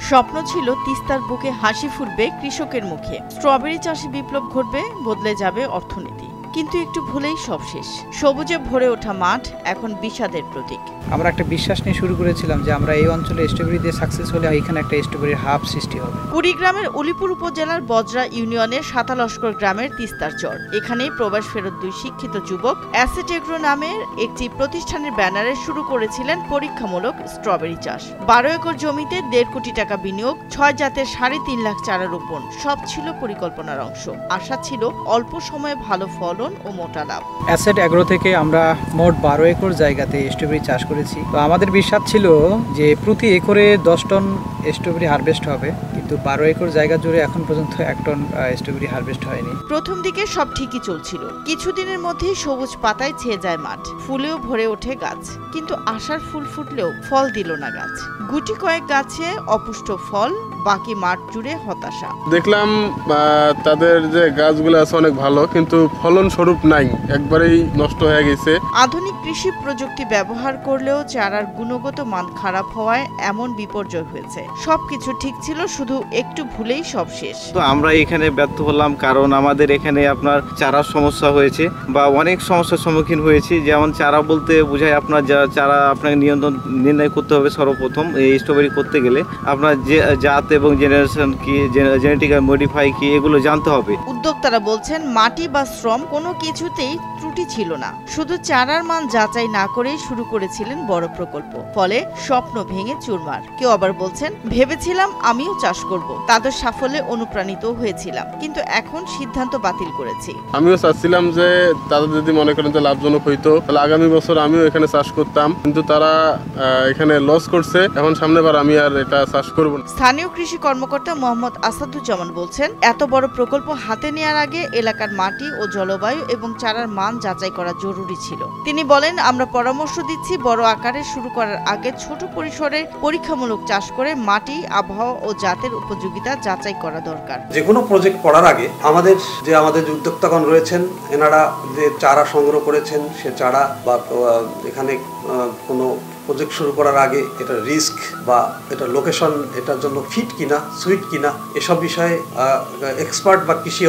স্বপ্ন ছিল তিস্তার বুকে হাসি ফুটবে কৃষকের মুখে, স্ট্রবেরি চাষে বিপ্লব ঘটবে, বদলে যাবে অর্থনীতি। কিন্তু একটু ভুলেই সব শেষ। সবুজে ভরে ওঠা মাঠ এখন বিষাদের প্রতীক। আমরা একটা বিশ্বাস নিয়ে শুরু করেছিলাম যে আমরা এই অঞ্চলে স্ট্রবেরি দিয়ে সাকসেস হলে এখানে একটা স্ট্রবেরির হাব সৃষ্টি হবে। কুড়িগ্রামের উলিপুর উপজেলার বজরা ইউনিয়নের সাতালস্কর গ্রামের তিস্তার চর। এখানেই প্রবাস ফেরত দুই শিক্ষিত যুবক অ্যাসেট এগ্রো নামের একটি প্রতিষ্ঠানের ব্যানারে শুরু করেছিলেন পরীক্ষামূলক স্ট্রবেরি চাষ। 12 একর জমিতে 1.5 কোটি টাকা বিনিয়োগ, 6 জাতের 3.5 লাখ চারা রোপণ, সব ছিল পরিকল্পনার অংশ। আশা ছিল অল্প সময়ে ভালো ফলন ও মোটা লাভ। অ্যাসেট এগ্রো থেকে আমরা মোট 12 একর জায়গাতে স্ট্রবেরি চাষ করেছি। তো আমাদের বিশ্বাস ছিল যে প্রতি একরে 10 টন স্ট্রবেরি হারভেস্ট হবে, কিন্তু 12 একর জায়গা জুড়ে এখন পর্যন্ত 1 টন স্ট্রবেরি হারভেস্ট হয়নি। প্রথম দিকে সব ঠিকই চলছিল। কিছুদিনের মধ্যেই সবুজ পাতায় ছেয়ে যায় মাঠ, ফুলেও ভরে ওঠে গাছ। কিন্তু আশার ফুল ফুটলেও ফল দিল না গাছ। গুটি কয়েক গাছে অপুষ্ট ফল, বাকি মাঠ জুড়ে হতাশা। দেখলাম তাদের যে গাছগুলো আছে অনেক ভালো, কিন্তু ফলন স্বরূপ নাই, একবারেই নষ্ট হয়ে গেছে। আধুনিক কৃষি প্রযুক্তি ব্যবহার করলেও চারার গুণগত মান খারাপ হওয়ায় এমন বিপর্যয় হয়েছে। সবকিছু ঠিক ছিল, শুধু একটু ভুলেই সব শেষ। তো আমরা এখানে ব্যর্থ হলাম, কারণ আমাদের এখানে আপনার চারার সমস্যা হয়েছে বা অনেক সমস্যার সম্মুখীন হয়েছি। যেমন চারা বলতে বোঝায় আপনার চারা আপনাকে নির্ণয় করতে হবে। সর্বপ্রথম এই স্ট্রবেরি করতে গেলে আপনার যে জাত এবং জেনারেশন কি, জেনেটিক্যাল মডিফাই কি, এগুলো জানতে হবে। উদ্যোক্তারা বলছেন মাটি বা শ্রম কোনো কিছুতেই ত্রুটি ছিল না, শুধু চারার মান যাচাই না করেই শুরু করেছিলেন বড় প্রকল্প। ফলে স্বপ্ন ভেঙে চুরমার। কেউ আবার বলছেন ভেবেছিলাম আমিও চাষ করব, তাদের সাফল্যে অনুপ্রাণিত হয়েছিলাম, কিন্তু এখন সিদ্ধান্ত বাতিল করেছি। আমিও চাচ্ছিলাম যে তাদের যদি মনে করেন যে লাভজনক হইতো, তাহলে আগামী বছর আমিও এখানে চাষ করতাম, কিন্তু তারা এখানে লস করছে। এখন সামনেবার আমি আর এটা চাষ করব না। স্থানীয় কৃষি কর্মকর্তা মোহাম্মদ আসাদুজ্জামান বলছেন, এত বড় প্রকল্প হাতে নেওয়ার আগে এলাকার মাটি ও জলবায়ু এবং চারার মান যাচাই করা জরুরি ছিল। তিনি বলেন, আমরা পরামর্শ দিচ্ছি বড় আকারে শুরু করার আগে ছোট পরিসরে পরীক্ষামূলক চাষ করে মাটি, আবহাওয়া ও জাতের উপযোগিতা যাচাই করা দরকার। যে কোনো প্রজেক্ট করার আগে আমাদের যে উদ্যোক্তাগণ রয়েছেন, এনারা যে চারা সংগ্রহ করেছেন, সে চারা বা এখানে কোনো প্রজেক্ট শুরু করার আগে এটা রিস্ক বা এটা লোকেশন এটার জন্য ফিট কিনা, সুইট কিনা, এসব বিষয়ে এক্সপার্ট বা কৃষি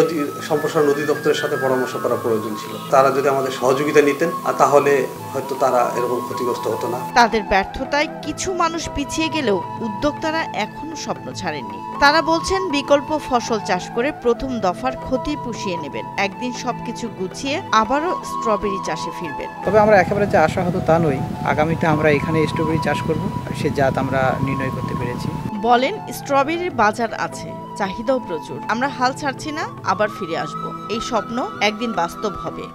সম্প্রসারণ অধিদপ্তরের সাথে পরামর্শ করা প্রয়োজন ছিল। তারা যদি আমাদের সহযোগিতা নিতেন, তাহলে হয়তো তারা এরকম ক্ষতিগ্রস্ত হতো না। তাদের ব্যর্থতায় কিছু মানুষ পিছিয়ে গেলেও উদ্যোক্তারা এখনো স্বপ্ন ছাড়েননি। তারা বলছেন বিকল্প ফসল চাষ করে প্রথম দফার ক্ষতি পুষিয়ে নেবেন, একদিন সবকিছু গুছিয়ে আবারও স্ট্রবেরি চাষে ফিরবেন। তবে আমরা একেবারে যে আশা হতো তা নই, আগামীতে আমরা এখানে স্ট্রবেরি চাষ করব, সে জাত আমরা নির্ণয় করতে পেরেছি। বলেন, স্ট্রবেরির বাজার আছে, চাহিদাও প্রচুর। আমরা হাল ছাড়ছি না, আবার ফিরে আসব। এই স্বপ্ন একদিন বাস্তব হবে।